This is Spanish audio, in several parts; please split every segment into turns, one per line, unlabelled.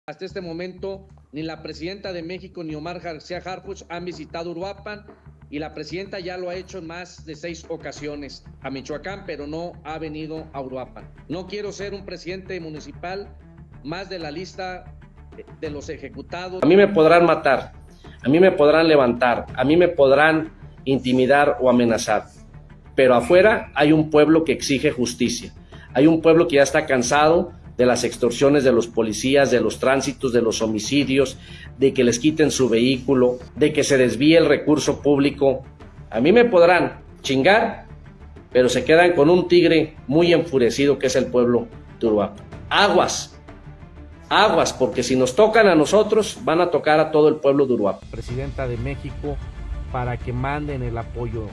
Hasta este momento, ni la presidenta de México ni Omar García Harfuch han visitado Uruapan y la presidenta ya lo ha hecho en más de 6 ocasiones a Michoacán, pero no ha venido a Uruapan. No quiero ser un presidente municipal más de la lista de los ejecutados. A mí me podrán matar, a mí me podrán levantar, a mí me podrán intimidar o amenazar, pero afuera hay un pueblo que exige justicia, hay un pueblo que ya está cansado de las extorsiones de los policías, de los tránsitos, de los homicidios, de que les quiten su vehículo, de que se desvíe el recurso público. A mí me podrán chingar, pero se quedan con un tigre muy enfurecido que es el pueblo de Uruapan. Aguas, aguas, porque si nos tocan a nosotros, van a tocar a todo el pueblo de Uruapan.
Presidenta de México, para que manden el apoyo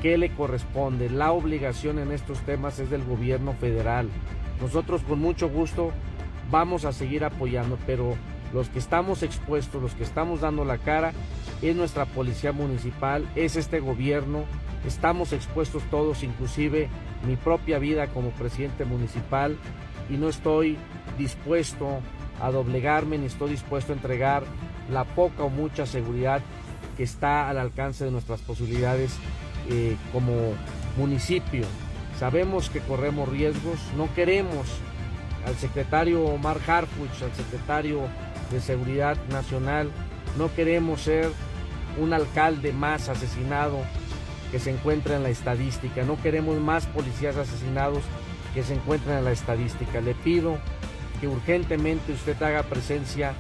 que le corresponde. La obligación en estos temas es del gobierno federal. Nosotros con mucho gusto vamos a seguir apoyando, pero los que estamos expuestos, los que estamos dando la cara, es nuestra policía municipal, es este gobierno, estamos expuestos todos, inclusive mi propia vida como presidente municipal, y no estoy dispuesto a doblegarme, ni estoy dispuesto a entregar la poca o mucha seguridad que está al alcance de nuestras posibilidades como municipio. Sabemos que corremos riesgos, no queremos al secretario Omar Harfuch, al secretario de Seguridad Nacional, no queremos ser un alcalde más asesinado que se encuentra en la estadística, no queremos más policías asesinados que se encuentran en la estadística. Le pido que urgentemente usted haga presencia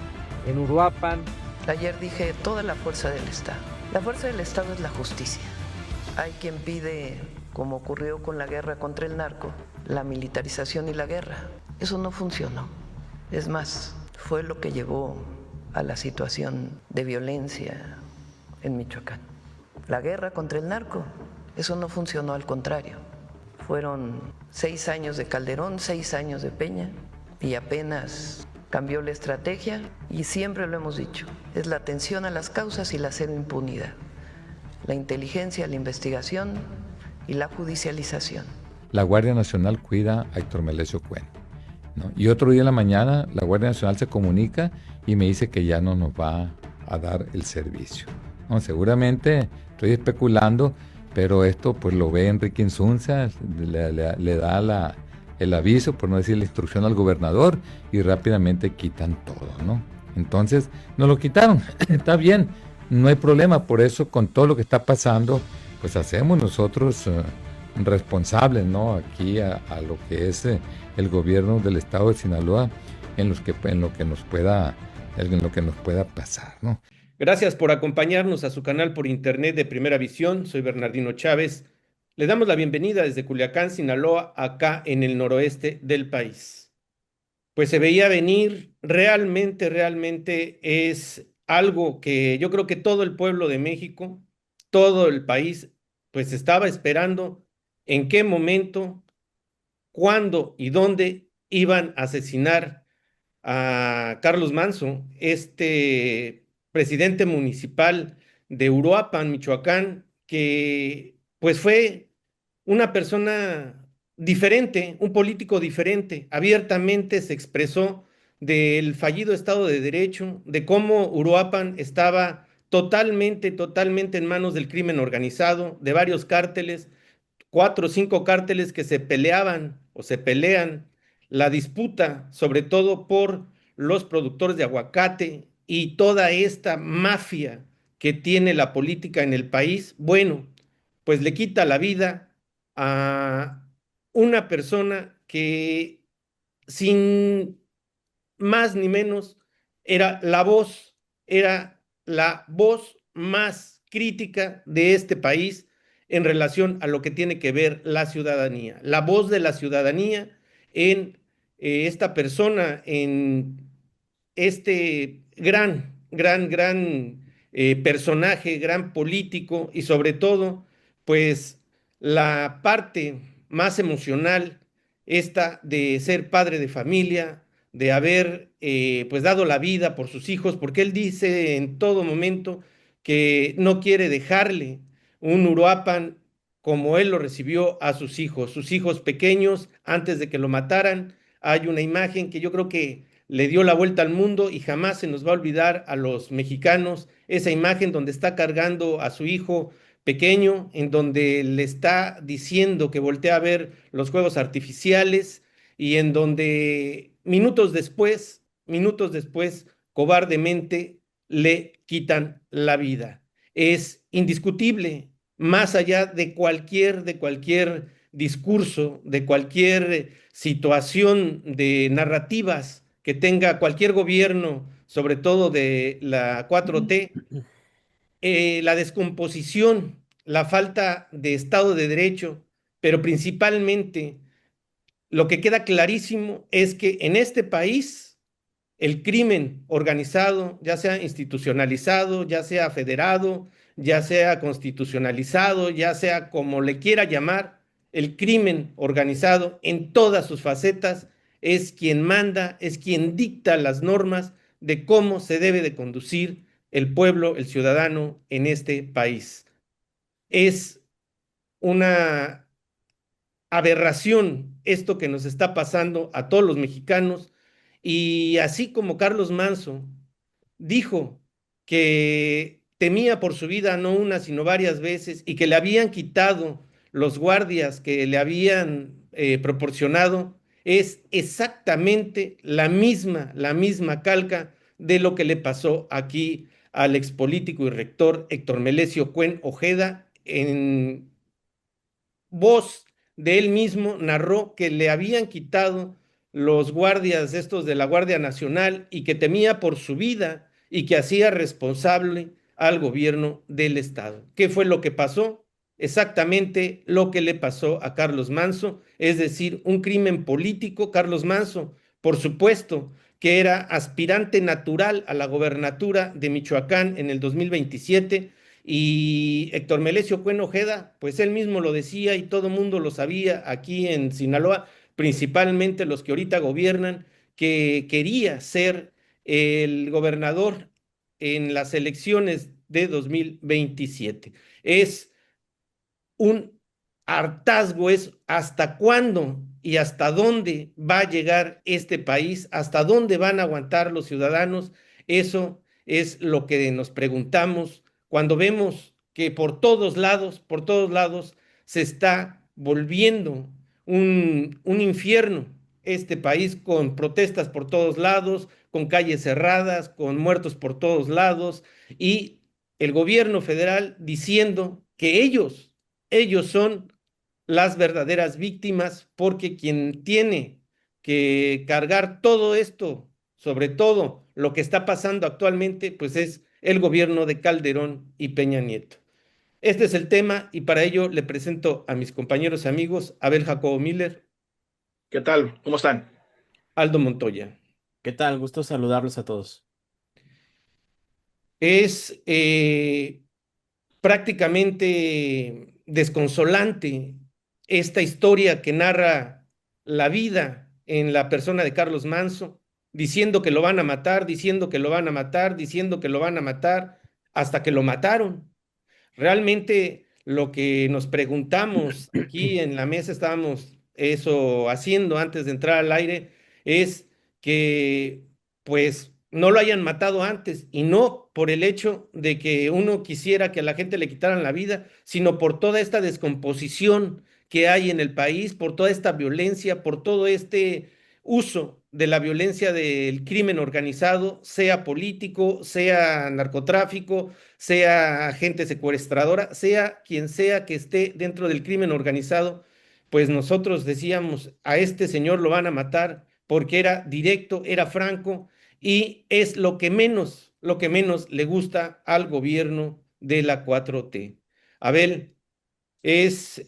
en Uruapan.
Ayer dije toda la fuerza del Estado. La fuerza del Estado es la justicia. Hay quien pide, como ocurrió con la guerra contra el narco, la militarización y la guerra. Eso no funcionó. Es más, fue lo que llevó a la situación de violencia en Michoacán. La guerra contra el narco, eso no funcionó, al contrario. Fueron 6 años de Calderón, 6 años de Peña, y apenas cambió la estrategia, y siempre lo hemos dicho, es la atención a las causas y la cero impunidad, la inteligencia, la investigación y la judicialización.
La Guardia Nacional cuida a Héctor Melesio Cuen, ¿no? Y otro día en la mañana la Guardia Nacional se comunica y me dice que ya no nos va a dar el servicio, ¿no? Seguramente estoy especulando, pero esto pues lo ve Enrique Insunza, le da el aviso, por no decir la instrucción al gobernador, y rápidamente quitan todo, ¿no? Entonces nos lo quitaron, está bien, no hay problema. Por eso, con todo lo que está pasando, pues hacemos nosotros responsables, ¿no? Aquí a lo que es el gobierno del estado de Sinaloa en lo que nos pueda pasar, ¿no?
Gracias por acompañarnos a su canal por internet de Primera Visión. Soy Bernardino Chávez. Le damos la bienvenida desde Culiacán, Sinaloa, acá en el noroeste del país. Pues se veía venir, realmente es algo que yo creo que todo el pueblo de México, todo el país, pues estaba esperando en qué momento, cuándo y dónde iban a asesinar a Carlos Manzo, este presidente municipal de Uruapan, Michoacán, que pues fue una persona diferente, un político diferente, abiertamente se expresó del fallido Estado de Derecho, de cómo Uruapan estaba totalmente en manos del crimen organizado, de varios cárteles, 4 o 5 cárteles que se peleaban o se pelean la disputa, sobre todo por los productores de aguacate y toda esta mafia que tiene la política en el país. Bueno, pues le quita la vida a una persona que sin más ni menos era la voz más crítica de este país en relación a lo que tiene que ver la ciudadanía, la voz de la ciudadanía en esta persona, en este gran personaje, gran político y sobre todo, pues la parte más emocional, esta de ser padre de familia, de haber pues dado la vida por sus hijos, porque él dice en todo momento que no quiere dejarle un Uruapan como él lo recibió a sus hijos pequeños, antes de que lo mataran. Hay una imagen que yo creo que le dio la vuelta al mundo y jamás se nos va a olvidar a los mexicanos esa imagen donde está cargando a su hijo pequeño, en donde le está diciendo que voltea a ver los fuegos artificiales y en donde minutos después, cobardemente le quitan la vida. Es indiscutible, más allá de cualquier discurso, de cualquier situación de narrativas que tenga cualquier gobierno, sobre todo de la 4T, la descomposición, la falta de Estado de Derecho, pero principalmente lo que queda clarísimo es que en este país el crimen organizado, ya sea institucionalizado, ya sea federado, ya sea constitucionalizado, ya sea como le quiera llamar, el crimen organizado en todas sus facetas es quien manda, es quien dicta las normas de cómo se debe de conducir el pueblo, el ciudadano en este país. Es una aberración esto que nos está pasando a todos los mexicanos y así como Carlos Manso dijo que temía por su vida no una, sino varias veces y que le habían quitado los guardias que le habían proporcionado, es exactamente la misma calca de lo que le pasó aquí al expolítico y rector Héctor Melesio Cuen Ojeda. En voz de él mismo narró que le habían quitado los guardias estos de la Guardia Nacional y que temía por su vida y que hacía responsable al gobierno del estado. ¿Qué fue lo que pasó? Exactamente lo que le pasó a Carlos Manso, es decir, un crimen político. Carlos Manso, por supuesto, que era aspirante natural a la gobernatura de Michoacán en el 2027, y Héctor Melesio Cuen Ojeda, pues él mismo lo decía y todo el mundo lo sabía aquí en Sinaloa, principalmente los que ahorita gobiernan, que quería ser el gobernador en las elecciones de 2027. Es un hartazgo, es hasta cuándo y hasta dónde va a llegar este país, hasta dónde van a aguantar los ciudadanos. Eso es lo que nos preguntamos cuando vemos que por todos lados, se está volviendo un infierno este país, con protestas por todos lados, con calles cerradas, con muertos por todos lados, y el gobierno federal diciendo que ellos son las verdaderas víctimas, porque quien tiene que cargar todo esto, sobre todo lo que está pasando actualmente, pues es el gobierno de Calderón y Peña Nieto. Este es el tema y para ello le presento a mis compañeros y amigos Abel Jacobo Miller,
¿Qué tal? ¿Cómo están?
Aldo Montoya.
¿Qué tal? Gusto saludarlos a todos.
Es prácticamente desconsolante esta historia que narra la vida en la persona de Carlos Manso, diciendo que lo van a matar, diciendo que lo van a matar, diciendo que lo van a matar, hasta que lo mataron. Realmente lo que nos preguntamos aquí en la mesa, estábamos eso haciendo antes de entrar al aire, es que pues no lo hayan matado antes, y no por el hecho de que uno quisiera que a la gente le quitaran la vida, sino por toda esta descomposición que hay en el país, por toda esta violencia, por todo este uso de la violencia del crimen organizado, sea político, sea narcotráfico, sea gente secuestradora, sea quien sea que esté dentro del crimen organizado. Pues nosotros decíamos, a este señor lo van a matar porque era directo, era franco, y es lo que menos le gusta al gobierno de la 4T. Abel, es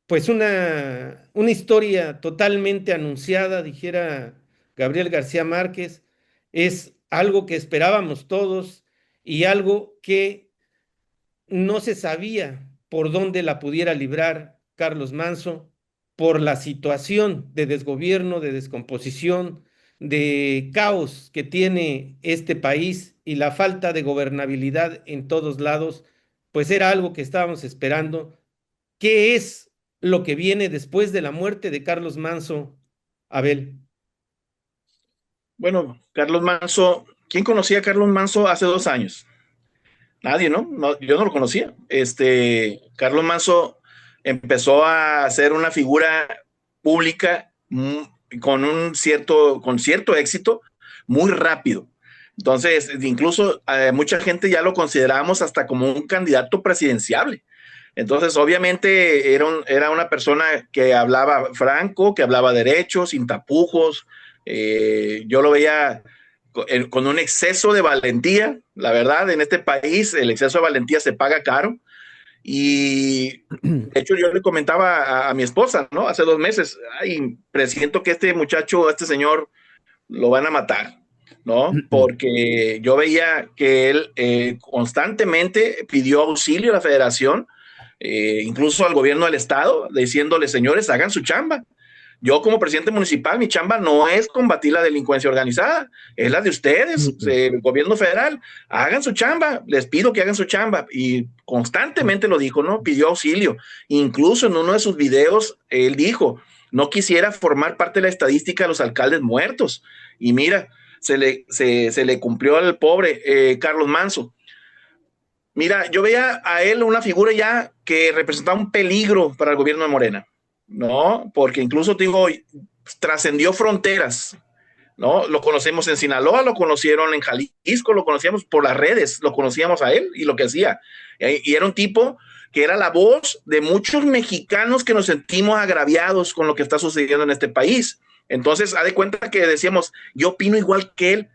pues una historia totalmente anunciada, dijera Gabriel García Márquez. Es algo que esperábamos todos y algo que no se sabía por dónde la pudiera librar Carlos Manso, por la situación de desgobierno, de descomposición, de caos que tiene este país y la falta de gobernabilidad en todos lados. Pues era algo que estábamos esperando. ¿Qué es lo que viene después de la muerte de Carlos Manso, Abel?
Bueno, Carlos Manso, ¿quién conocía a Carlos Manso hace 2 años? Nadie, ¿no? Yo no lo conocía. Carlos Manso empezó a ser una figura pública con cierto éxito muy rápido. Entonces, incluso mucha gente ya lo considerábamos hasta como un candidato presidenciable. Entonces, obviamente, era una persona que hablaba franco, que hablaba derecho, sin tapujos. Yo lo veía con un exceso de valentía. La verdad, en este país el exceso de valentía se paga caro. Y de hecho yo le comentaba a mi esposa, ¿no? Hace 2 meses, ay, presiento que este muchacho, este señor, lo van a matar, ¿no? Porque yo veía que él constantemente pidió auxilio a la federación, incluso al gobierno del estado, diciéndole, señores, hagan su chamba. Yo como presidente municipal, mi chamba no es combatir la delincuencia organizada, es la de ustedes, el gobierno federal. Hagan su chamba, les pido que hagan su chamba. Y constantemente lo dijo, ¿no? Pidió auxilio. Incluso en uno de sus videos, él dijo, no quisiera formar parte de la estadística de los alcaldes muertos. Y mira, se le cumplió al pobre Carlos Manso. Mira, yo veía a él una figura ya que representaba un peligro para el gobierno de Morena, ¿no? Porque incluso, digo, trascendió fronteras, ¿no? Lo conocemos en Sinaloa, lo conocieron en Jalisco, lo conocíamos por las redes, lo conocíamos a él y lo que hacía. Y era un tipo que era la voz de muchos mexicanos que nos sentimos agraviados con lo que está sucediendo en este país. Entonces, haz de cuenta que decíamos, yo opino igual que él,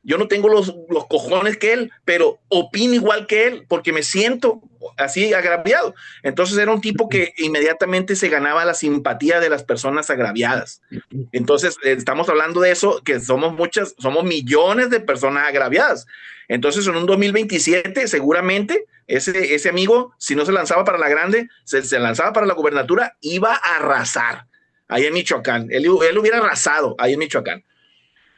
yo no tengo los cojones que él, pero opino igual que él porque me siento así agraviado. Entonces era un tipo que inmediatamente se ganaba la simpatía de las personas agraviadas. Entonces estamos hablando de eso, que somos millones de personas agraviadas. Entonces en un 2027 seguramente ese amigo, si no se lanzaba para la grande, se lanzaba para la gubernatura, iba a arrasar ahí en Michoacán. Él hubiera arrasado ahí en Michoacán.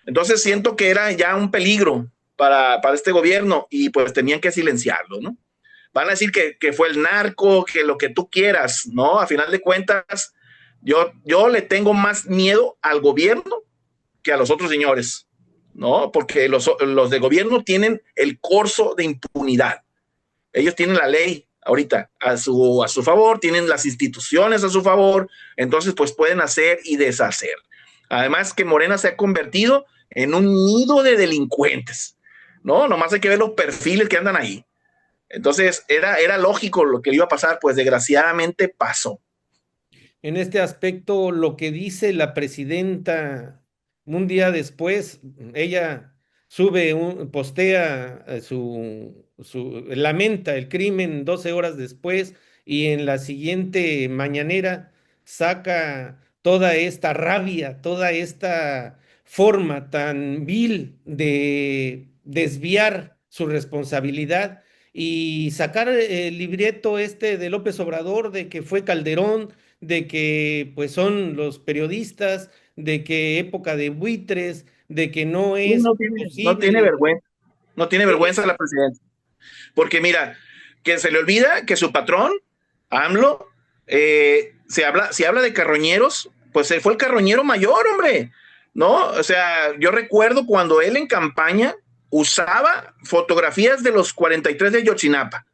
Entonces siento que era ya un peligro para este gobierno y pues tenían que silenciarlo, ¿no? Van a decir que fue el narco, que lo que tú quieras, ¿no? A final de cuentas, yo le tengo más miedo al gobierno que a los otros señores, ¿no? Porque los de gobierno tienen el corso de impunidad. Ellos tienen la ley ahorita a su favor, tienen las instituciones a su favor, entonces pues pueden hacer y deshacer. Además que Morena se ha convertido en un nido de delincuentes, ¿no? Nomás hay que ver los perfiles que andan ahí. Entonces, era lógico lo que iba a pasar, pues desgraciadamente pasó.
En este aspecto, lo que dice la presidenta un día después, ella postea lamenta el crimen 12 horas después y en la siguiente mañanera saca toda esta rabia, toda esta forma tan vil de desviar su responsabilidad y sacar el libreto este de López Obrador de que fue Calderón, de que pues son los periodistas, de que época de buitres, de que no es
No tiene
posible.
vergüenza, no tiene vergüenza la presidenta. Porque mira, que se le olvida que su patrón, AMLO, si habla de carroñeros, pues él fue el carroñero mayor, hombre, ¿no? O sea, yo recuerdo cuando él en campaña usaba fotografías de los 43 de Ayotzinapa,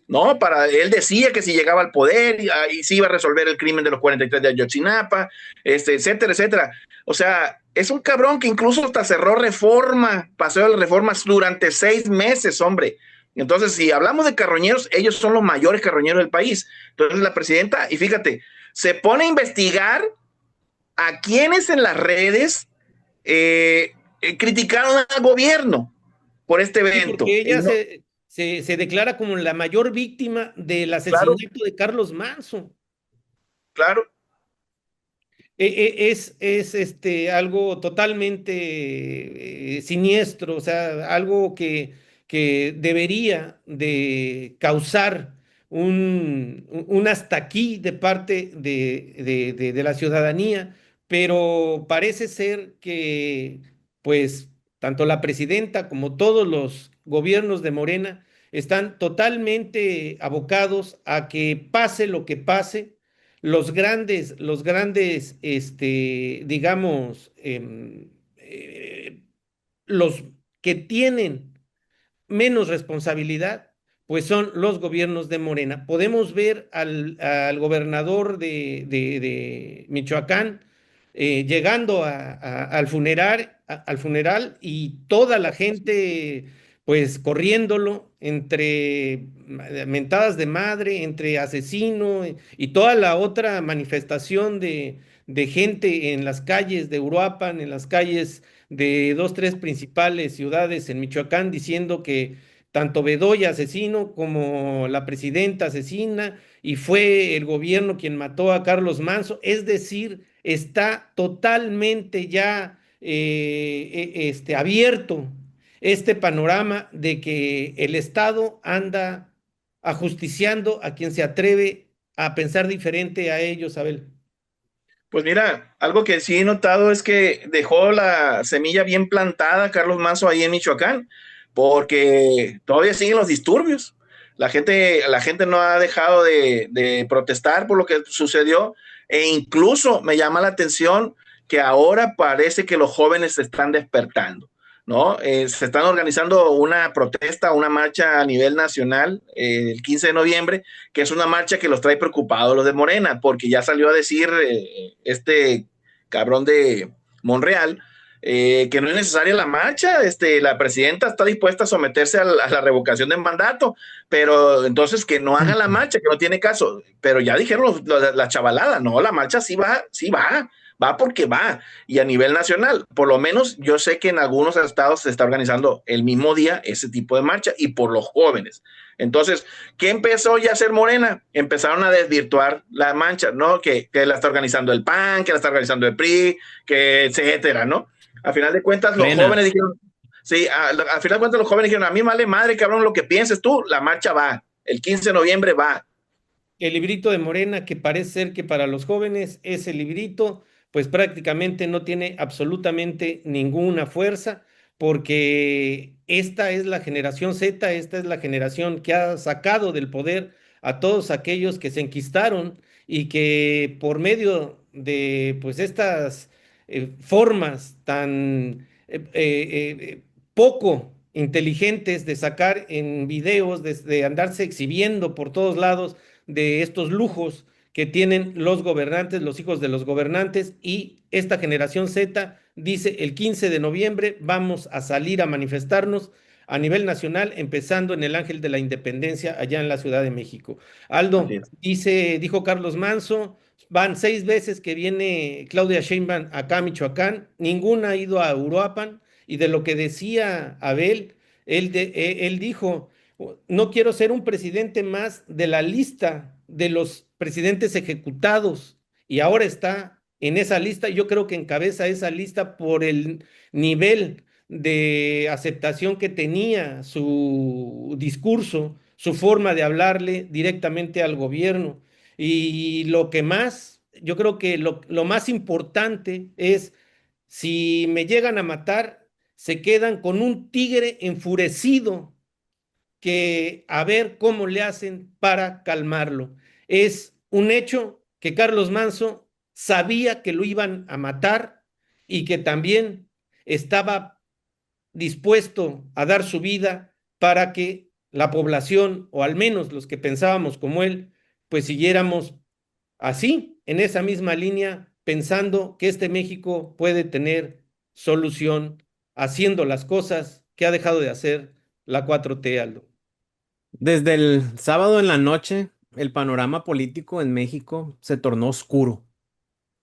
¿no? Él decía que si llegaba al poder y sí iba a resolver el crimen de los 43 de Ayotzinapa, etcétera, etcétera. O sea, es un cabrón que incluso hasta cerró Reforma, pasó las reformas durante 6 meses, hombre. Entonces, si hablamos de carroñeros, ellos son los mayores carroñeros del país. Entonces, la presidenta, y fíjate, se pone a investigar a quienes en las redes criticaron al gobierno por este
Sí,
evento.
porque ella
No,
se declara como la mayor víctima del
claro,
asesinato de Carlos Manso.
claro.
Es algo totalmente siniestro, o sea, algo que debería de causar un hasta aquí de parte de la ciudadanía, pero parece ser que, pues, tanto la presidenta como todos los gobiernos de Morena están totalmente abocados a que pase lo que pase digamos, los que tienen menos responsabilidad, pues son los gobiernos de Morena. Podemos ver al gobernador de Michoacán llegando al funeral y toda la gente pues corriéndolo entre mentadas de madre, entre asesino y toda la otra manifestación de gente en las calles de Uruapan, en las calles de dos, tres principales ciudades en Michoacán, diciendo que tanto Bedoya asesino como la presidenta asesina y fue el gobierno quien mató a Carlos Manso. Es decir, está totalmente ya abierto este panorama de que el Estado anda ajusticiando a quien se atreve a pensar diferente a ellos, Abel.
Pues mira, algo que sí he notado es que dejó la semilla bien plantada Carlos Manso ahí en Michoacán, porque todavía siguen los disturbios. La gente no ha dejado de protestar por lo que sucedió, e incluso me llama la atención que ahora parece que los jóvenes se están despertando, ¿no? Se están organizando una protesta, una marcha a nivel nacional el 15 de noviembre, que es una marcha que los trae preocupados los de Morena, porque ya salió a decir este cabrón de Monreal que no es necesaria la marcha, la presidenta está dispuesta a someterse a la revocación del mandato, pero entonces que no hagan la marcha, que no tiene caso, pero ya dijeron la chavalada, no, la marcha sí va porque va, y a nivel nacional, por lo menos yo sé que en algunos estados se está organizando el mismo día ese tipo de marcha, y por los jóvenes. Entonces, ¿qué empezó ya a hacer Morena? Empezaron a desvirtuar la marcha, ¿no? Que la está organizando el PAN, que la está organizando el PRI, que etcétera, ¿no? A final de cuentas, los jóvenes dijeron, sí, a final de cuentas los jóvenes dijeron, a mí vale madre, cabrón, lo que pienses tú, la marcha va, el 15 de noviembre va.
El librito de Morena, que parece ser que para los jóvenes ese librito, pues prácticamente no tiene absolutamente ninguna fuerza, porque esta es la generación Z, esta es la generación que ha sacado del poder a todos aquellos que se enquistaron y que por medio de pues estas formas tan poco inteligentes de sacar en videos, de andarse exhibiendo por todos lados de estos lujos que tienen los gobernantes, los hijos de los gobernantes, y esta generación Z dice el 15 de noviembre vamos a salir a manifestarnos a nivel nacional, empezando en el Ángel de la Independencia, allá en la Ciudad de México. Aldo, dijo Carlos Manso, van 6 veces que viene Claudia Sheinbaum acá a Michoacán, ninguna ha ido a Uruapan, y de lo que decía Abel, él dijo, no quiero ser un presidente más de la lista de los presidentes ejecutados, y ahora está en esa lista. Yo creo que encabeza esa lista por el nivel de aceptación que tenía su discurso, su forma de hablarle directamente al gobierno. Y lo que más, yo creo que lo más importante es, si me llegan a matar, se quedan con un tigre enfurecido que a ver cómo le hacen para calmarlo. Es un hecho que Carlos Manso sabía que lo iban a matar y que también estaba dispuesto a dar su vida para que la población, o al menos los que pensábamos como él, pues siguiéramos así, en esa misma línea, pensando que este México puede tener solución haciendo las cosas que ha dejado de hacer la 4T, Aldo.
Desde el sábado en la noche, el panorama político en México se tornó oscuro.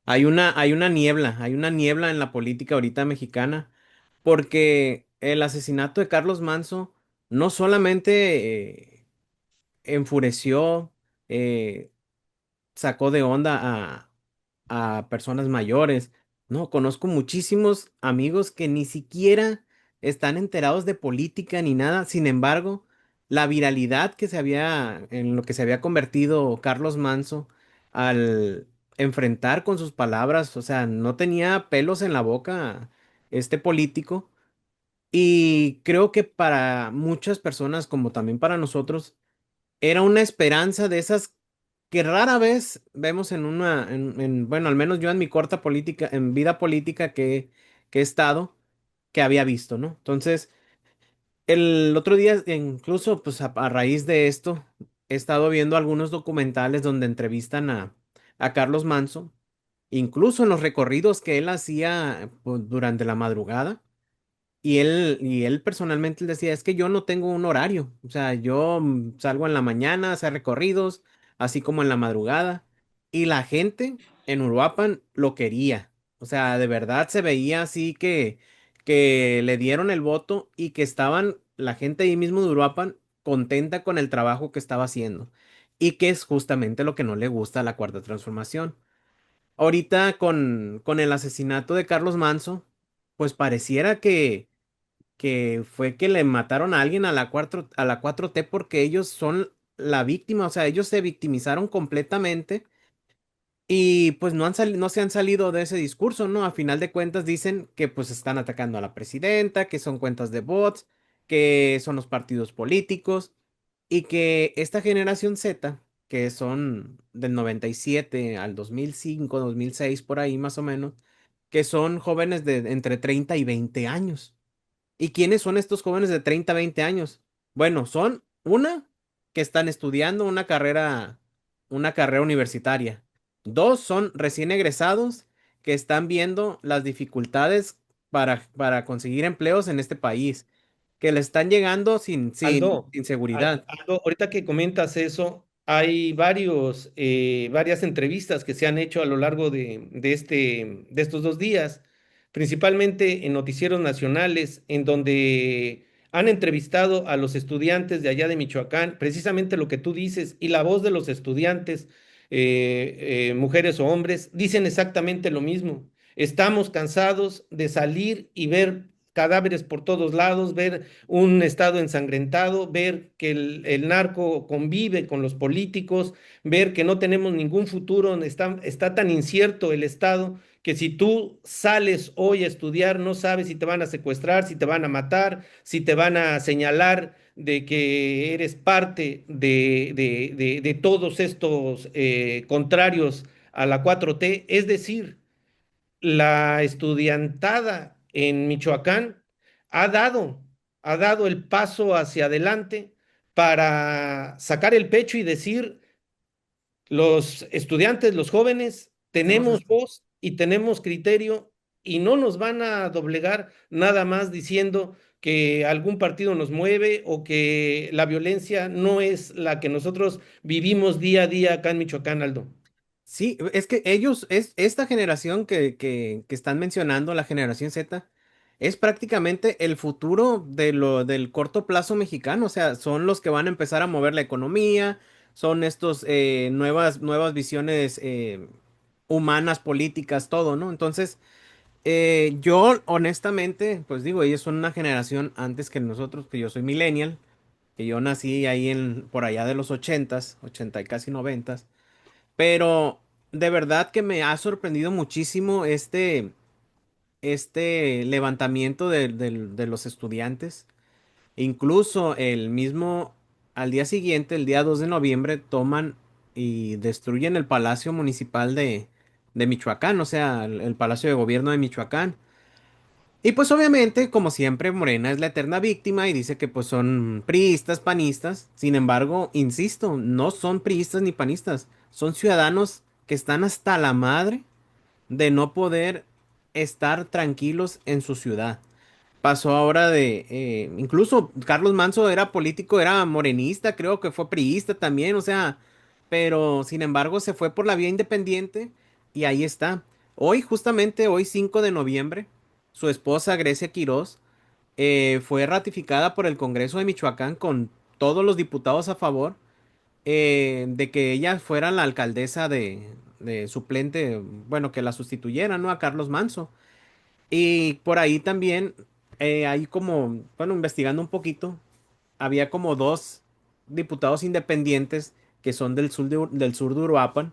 Hay una niebla en la política ahorita mexicana, porque el asesinato de Carlos Manso no solamente enfureció, eh, sacó de onda a personas mayores. No, conozco muchísimos amigos que ni siquiera están enterados de política ni nada. Sin embargo, la viralidad en lo que se había convertido Carlos Manso al enfrentar con sus palabras, o sea, no tenía pelos en la boca este político. Y creo que para muchas personas, como también para nosotros, era una esperanza de esas que rara vez vemos bueno, al menos yo en mi corta política, en vida política que he estado, que había visto, ¿no? Entonces, el otro día, incluso, pues a raíz de esto, he estado viendo algunos documentales donde entrevistan a Carlos Manso, incluso en los recorridos que él hacía pues, durante la madrugada. Y él personalmente él decía, es que yo no tengo un horario, o sea, yo salgo en la mañana a hacer recorridos, así como en la madrugada, y la gente en Uruapan lo quería, o sea, de verdad se veía así que le dieron el voto y que estaban la gente ahí mismo de Uruapan contenta con el trabajo que estaba haciendo, y que es justamente lo que no le gusta a la Cuarta Transformación. Ahorita con el asesinato de Carlos Manso, pues pareciera que fue que le mataron a alguien a la 4T porque ellos son la víctima, o sea, ellos se victimizaron completamente y pues no se han salido de ese discurso, ¿no? A final de cuentas dicen que pues están atacando a la presidenta, que son cuentas de bots, que son los partidos políticos y que esta generación Z, que son del 97 al 2005, 2006 por ahí más o menos, que son jóvenes de entre 30 y 20 años. ¿Y quiénes son estos jóvenes de 30 20 años? Bueno, son una que están estudiando una carrera universitaria. Dos son recién egresados que están viendo las dificultades para conseguir empleos en este país, que le están llegando
Aldo,
sin seguridad.
Aldo, ahorita que comentas eso, hay varias entrevistas que se han hecho a lo largo de estos 2 días, principalmente en noticieros nacionales, en donde han entrevistado a los estudiantes de allá de Michoacán, precisamente lo que tú dices, y la voz de los estudiantes, mujeres o hombres, dicen exactamente lo mismo. Estamos cansados de salir y ver cadáveres por todos lados, ver un estado ensangrentado, ver que el narco convive con los políticos, ver que no tenemos ningún futuro, está tan incierto el estado que si tú sales hoy a estudiar, no sabes si te van a secuestrar, si te van a matar, si te van a señalar de que eres parte de todos estos contrarios a la 4T. Es decir, la estudiantada en Michoacán ha dado, ha dado el paso hacia adelante para sacar el pecho y decir, los estudiantes, los jóvenes, tenemos voz y tenemos criterio y no nos van a doblegar nada más diciendo que algún partido nos mueve o que la violencia no es la que nosotros vivimos día a día acá en Michoacán, Aldo.
Sí, es que esta generación que están mencionando, la generación Z, es prácticamente el futuro del corto plazo mexicano. O sea, son los que van a empezar a mover la economía, son estos nuevas visiones humanas, políticas, todo, ¿no? Entonces, yo honestamente, pues digo, ellos son una generación antes que nosotros, que yo soy millennial, que yo nací ahí por allá de los 80s, 80 y casi 90s. Pero de verdad que me ha sorprendido muchísimo este levantamiento de los estudiantes. Incluso el mismo, al día siguiente, el día 2 de noviembre, toman y destruyen el Palacio Municipal de Michoacán, o sea, el Palacio de Gobierno de Michoacán. Y pues obviamente, como siempre, Morena es la eterna víctima y dice que pues son priistas, panistas. Sin embargo, insisto, no son priistas ni panistas, son ciudadanos que están hasta la madre de no poder estar tranquilos en su ciudad. Pasó ahora incluso Carlos Manso era político, era morenista, creo que fue priista también, o sea, pero sin embargo se fue por la vía independiente y ahí está. Hoy, justamente hoy 5 de noviembre, su esposa Grecia Quirós fue ratificada por el Congreso de Michoacán con todos los diputados a favor de que ella fuera la alcaldesa de suplente, bueno, que la sustituyera, ¿no? A Carlos Manso. Y por ahí también hay como, bueno, investigando un poquito, había como dos diputados independientes que son del sur de Uruapan,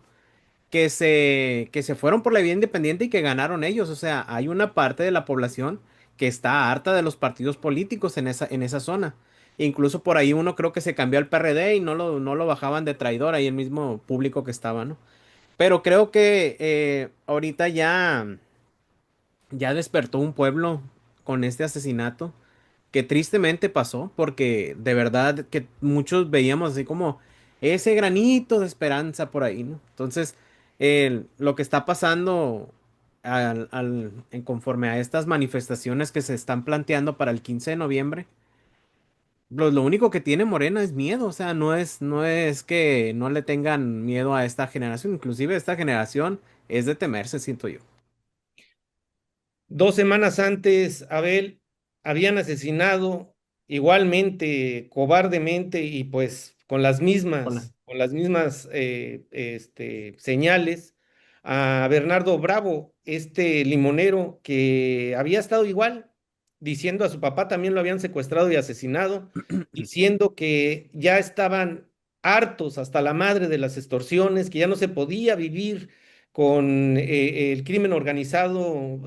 que se fueron por la vía independiente y que ganaron ellos. O sea, hay una parte de la población que está harta de los partidos políticos en esa zona. Incluso por ahí uno creo que se cambió al PRD y no lo bajaban de traidor ahí el mismo público que estaba, ¿no? Pero creo que ahorita ya despertó un pueblo con este asesinato, que tristemente pasó, porque de verdad que muchos veíamos así como ese granito de esperanza por ahí, ¿no? Entonces, lo que está pasando conforme a estas manifestaciones que se están planteando para el 15 de noviembre, lo único que tiene Morena es miedo, o sea, no es que no le tengan miedo a esta generación, inclusive esta generación es de temerse, siento yo.
2 semanas antes, Abel, habían asesinado igualmente, cobardemente y pues
Hola.
con las mismas señales a Bernardo Bravo, este limonero que había estado igual, diciendo a su papá también lo habían secuestrado y asesinado, diciendo que ya estaban hartos hasta la madre de las extorsiones, que ya no se podía vivir con el crimen organizado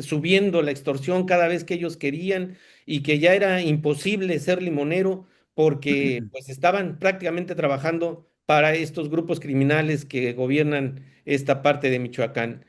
subiendo la extorsión cada vez que ellos querían y que ya era imposible ser limonero porque pues estaban prácticamente trabajando para estos grupos criminales que gobiernan esta parte de Michoacán.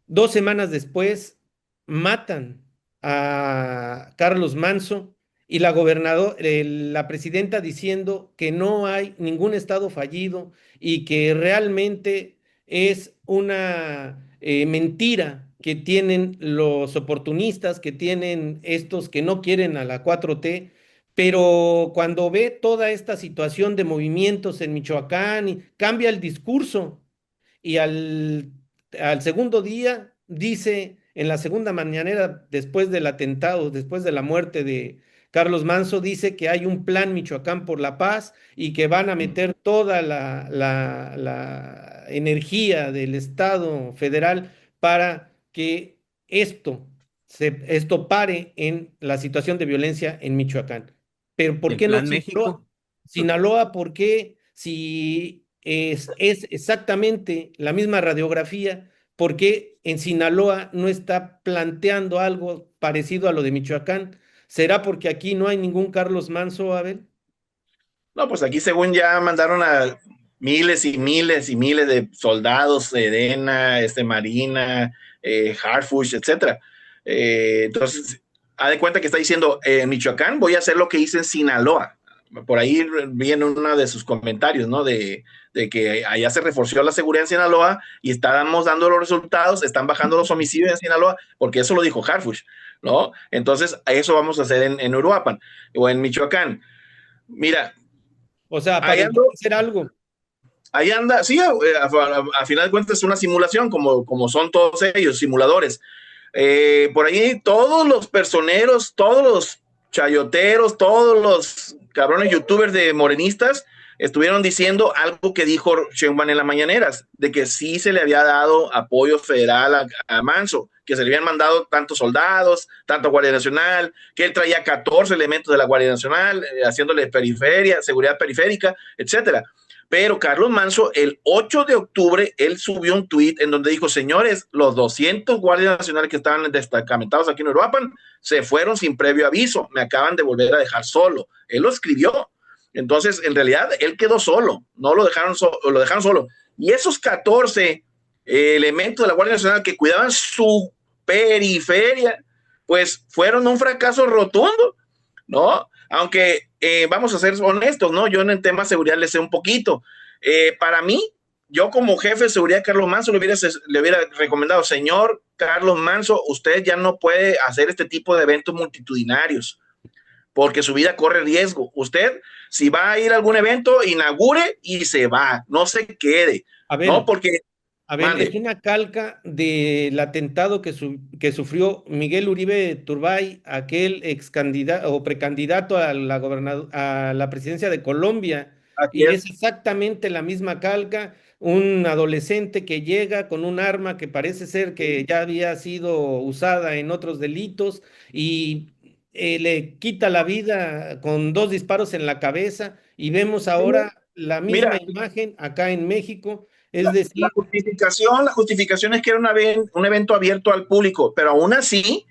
2 semanas después matan a Carlos Manso y la presidenta diciendo que no hay ningún estado fallido y que realmente es una mentira que tienen los oportunistas, que tienen estos que no quieren a la 4T, pero cuando ve toda esta situación de movimientos en Michoacán, cambia el discurso y al segundo día dice, en la segunda mañanera, después del atentado, después de la muerte de Carlos Manso, dice que hay un plan Michoacán por la paz y que van a meter toda la energía del Estado federal para que esto pare en la situación de violencia en Michoacán. Pero ¿por
El
qué no
Plan
Sinaloa?
México.
Sinaloa, ¿por qué? Si es exactamente la misma radiografía, ¿por qué en Sinaloa no está planteando algo parecido a lo de Michoacán? ¿Será porque aquí no hay ningún Carlos Manso, Abel?
No, pues aquí según ya mandaron a miles y miles y miles de soldados, Sedena, Marina, Harfush, etcétera. Entonces, haz de cuenta que está diciendo, en Michoacán voy a hacer lo que hice en Sinaloa. Por ahí viene uno de sus comentarios, ¿no? De que allá se reforzó la seguridad en Sinaloa y estamos dando los resultados, están bajando los homicidios en Sinaloa, porque eso lo dijo Harfush, ¿no? Entonces, eso vamos a hacer en Uruapan o en Michoacán. Mira,
O sea,
ahí
aparentó
ando,
hacer algo.
ahí anda, sí, a final de cuentas es una simulación, como son todos ellos, simuladores. Por ahí todos los personeros, todos los chayoteros, todos los cabrones youtubers de morenistas estuvieron diciendo algo que dijo Sheinbaum en las mañaneras, de que sí se le había dado apoyo federal a Manso, que se le habían mandado tantos soldados, tanto Guardia Nacional, que él traía 14 elementos de la Guardia Nacional, haciéndole seguridad periférica, etcétera. Pero Carlos Manso, el 8 de octubre, él subió un tuit en donde dijo, señores, los 200 guardias nacionales que estaban destacamentados aquí en Uruapan se fueron sin previo aviso, me acaban de volver a dejar solo. Él lo escribió. Entonces, en realidad, él quedó solo, no lo dejaron, lo dejaron solo. Y esos 14 elementos de la Guardia Nacional que cuidaban su periferia, pues fueron un fracaso rotundo, ¿no? Aunque vamos a ser honestos, ¿no? Yo en el tema de seguridad le sé un poquito. Para mí, yo como jefe de seguridad, Carlos Manso, le hubiera recomendado, señor Carlos Manso, usted ya no puede hacer este tipo de eventos multitudinarios, porque su vida corre riesgo. Usted, si va a ir a algún evento, inaugure y se va, no se quede, ¿no? Porque
A ver, es una calca del atentado que sufrió Miguel Uribe Turbay, aquel ex candidato o precandidato a la presidencia de Colombia.
Así
Y
es.
es exactamente la misma calca, un adolescente que llega con un arma que parece ser que ya había sido usada en otros delitos y le quita la vida con 2 disparos en la cabeza y vemos ahora la misma
Mira,
imagen acá en México. Es
la
decir,
justificación es que era un evento abierto al público, pero aún así,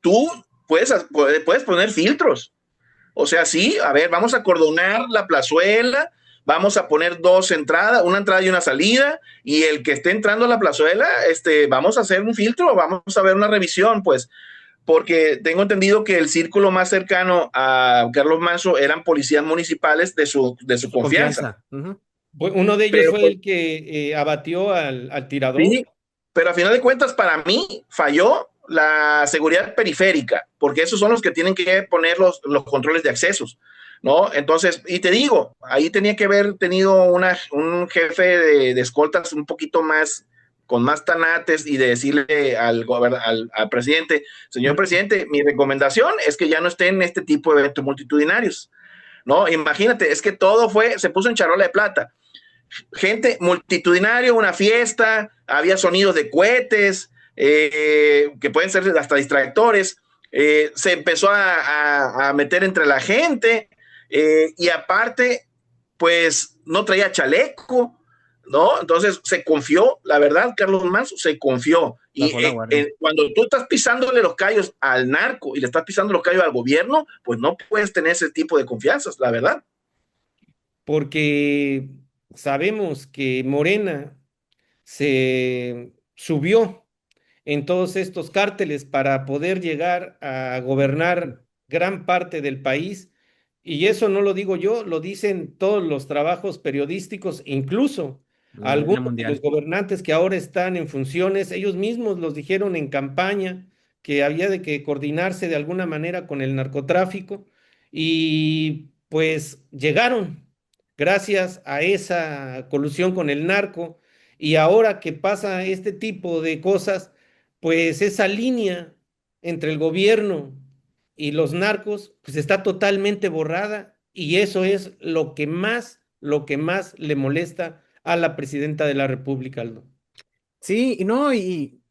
tú puedes poner filtros. O sea, sí, a ver, vamos a acordonar la plazuela, vamos a poner dos entradas, una entrada y una salida, y el que esté entrando a la plazuela, vamos a hacer un filtro, vamos a ver una revisión, pues. porque tengo entendido que el círculo más cercano a Carlos Manso eran policías municipales de su
Su
confianza.
confianza. Ujú.
Uno de ellos
Pero
fue
pues,
el que abatió al tirador.
sí, pero a final de cuentas, para mí, falló la seguridad periférica, porque esos son los que tienen que poner los controles de accesos, ¿no? Entonces, y te digo, ahí tenía que haber tenido un jefe de escoltas un poquito más, con más tanates y de decirle al presidente, señor presidente, mi recomendación es que ya no estén en este tipo de eventos multitudinarios, ¿no? Imagínate, es que todo se puso en charola de plata, gente multitudinario, una fiesta, había sonidos de cohetes, que pueden ser hasta distractores, se empezó a meter entre la gente, y aparte, pues no traía chaleco, ¿no? Entonces se confió, la verdad, Carlos Manso se confió. Y
Bajó la guardia.
cuando tú estás pisándole los callos al narco y le estás pisando los callos al gobierno, pues no puedes tener ese tipo de confianzas, la verdad.
Porque sabemos que Morena se subió en todos estos cárteles para poder llegar a gobernar gran parte del país. Y eso no lo digo yo, lo dicen todos los trabajos periodísticos, incluso
La cadena
algunos de los
mundial.
gobernantes que ahora están en funciones, ellos mismos los dijeron en campaña que había de que coordinarse de alguna manera con el narcotráfico y pues llegaron gracias a esa colusión con el narco y ahora que pasa este tipo de cosas, pues esa línea entre el gobierno y los narcos, pues está totalmente borrada y eso es lo que más le molesta a la presidenta de la República, Aldo.
Sí, y no,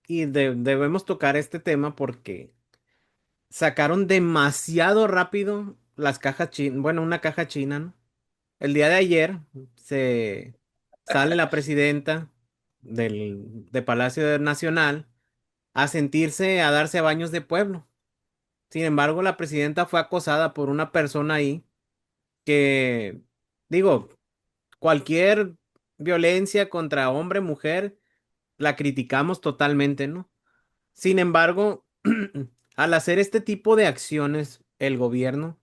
debemos tocar este tema porque sacaron demasiado rápido las cajas chinas, bueno, una caja china, ¿no? El día de ayer se sale la presidenta de Palacio Nacional a sentirse, a darse baños de pueblo. Sin embargo, la presidenta fue acosada por una persona ahí que, digo, cualquier violencia contra hombre, mujer, la criticamos totalmente, ¿no? Sin embargo, al hacer este tipo de acciones, el gobierno,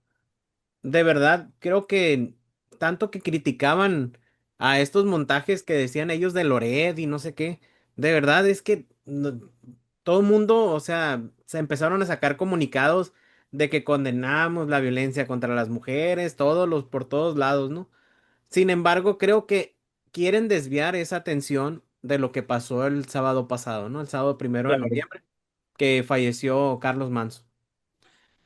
de verdad, creo que tanto que criticaban a estos montajes que decían ellos de Loret y no sé qué, de verdad es que todo el mundo, o sea, se empezaron a sacar comunicados de que condenamos la violencia contra las mujeres, por todos lados, ¿no? Sin embargo, creo que quieren desviar esa atención de lo que pasó el sábado pasado, ¿no? El sábado 1 de noviembre, que falleció Carlos Manso.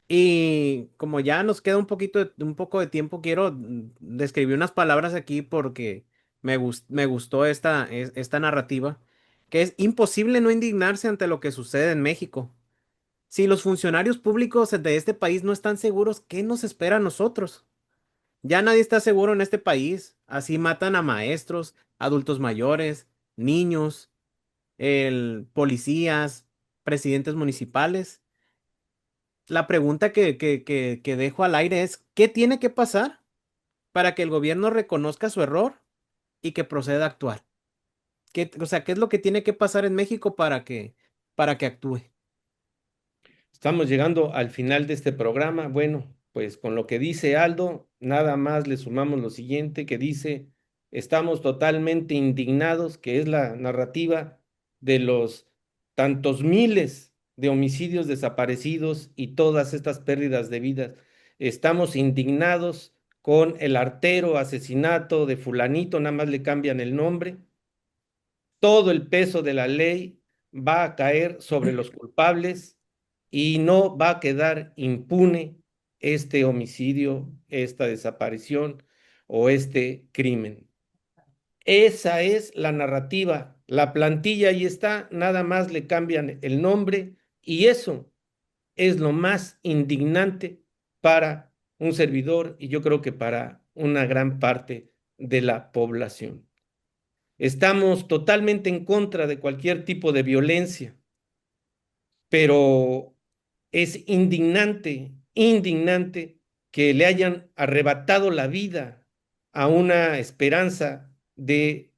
Y como ya nos queda un poco de tiempo, quiero describir unas palabras aquí porque me gustó esta narrativa, que es imposible no indignarse ante lo que sucede en México. Si los funcionarios públicos de este país no están seguros, ¿qué nos espera a nosotros? Ya nadie está seguro en este país. Así matan a maestros, adultos mayores, niños, policías, presidentes municipales. La pregunta que dejo al aire es, ¿qué tiene que pasar para que el gobierno reconozca su error y que proceda a actuar? O sea, ¿qué es lo que tiene que pasar en México para que actúe?
Estamos llegando al final de este programa. Bueno, pues con lo que dice Aldo, nada más le sumamos lo siguiente que dice, estamos totalmente indignados, que es la narrativa de los tantos miles de homicidios desaparecidos y todas estas pérdidas de vidas. Estamos indignados con el artero asesinato de fulanito, nada más le cambian el nombre. Todo el peso de la ley va a caer sobre los culpables y no va a quedar impune este homicidio, esta desaparición o este crimen. Esa es la narrativa. La plantilla ahí está, nada más le cambian el nombre y eso es lo más indignante para un servidor y yo creo que para una gran parte de la población. Estamos totalmente en contra de cualquier tipo de violencia, pero es indignante que le hayan arrebatado la vida a una esperanza de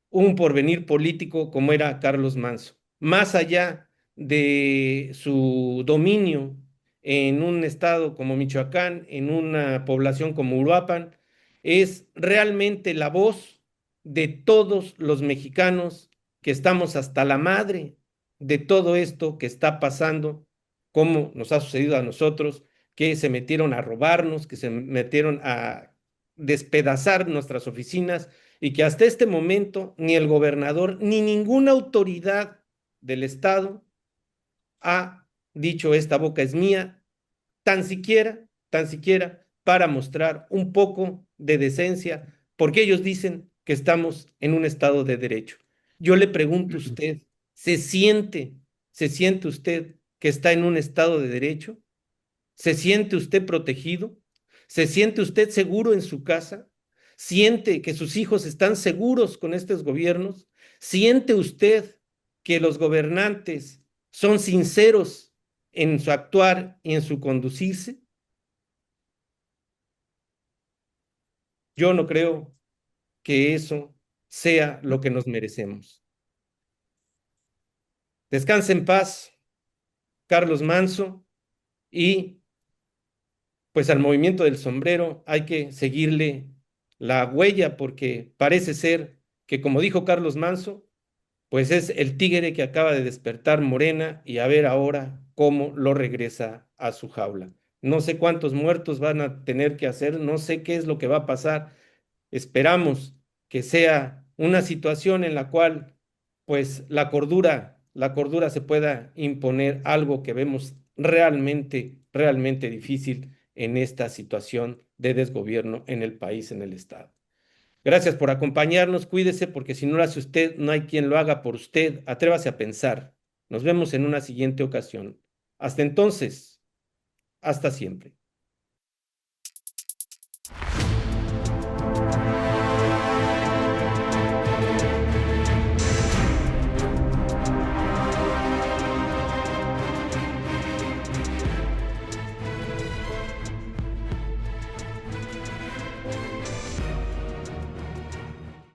un porvenir político como era Carlos Manso. Más allá de su dominio en un estado como Michoacán, en una población como Uruapan, es realmente la voz de todos los mexicanos que estamos hasta la madre de todo esto que está pasando, como nos ha sucedido a nosotros, que se metieron a robarnos, que se metieron a despedazar nuestras oficinas y que hasta este momento ni el gobernador ni ninguna autoridad del estado ha dicho esta boca es mía, tan siquiera para mostrar un poco de decencia, porque ellos dicen que estamos en un estado de derecho. Yo le pregunto a usted, se siente usted que está en un estado de derecho? ¿Se siente usted protegido? ¿Se siente usted seguro en su casa? ¿Siente que sus hijos están seguros con estos gobiernos? ¿Siente usted que los gobernantes son sinceros en su actuar y en su conducirse? Yo no creo que eso sea lo que nos merecemos. Descanse en paz, Carlos Manso, y pues al movimiento del sombrero hay que seguirle la huella porque parece ser que, como dijo Carlos Manso, pues es el tigre que acaba de despertar Morena y a ver ahora cómo lo regresa a su jaula. No sé cuántos muertos van a tener que hacer, no sé qué es lo que va a pasar. Esperamos que sea una situación en la cual pues la cordura se pueda imponer, algo que vemos realmente difícil en esta situación de desgobierno en el país, en el estado. Gracias por acompañarnos, cuídese porque si no lo hace usted, no hay quien lo haga por usted. Atrévase a pensar. Nos vemos en una siguiente ocasión. Hasta entonces, hasta siempre.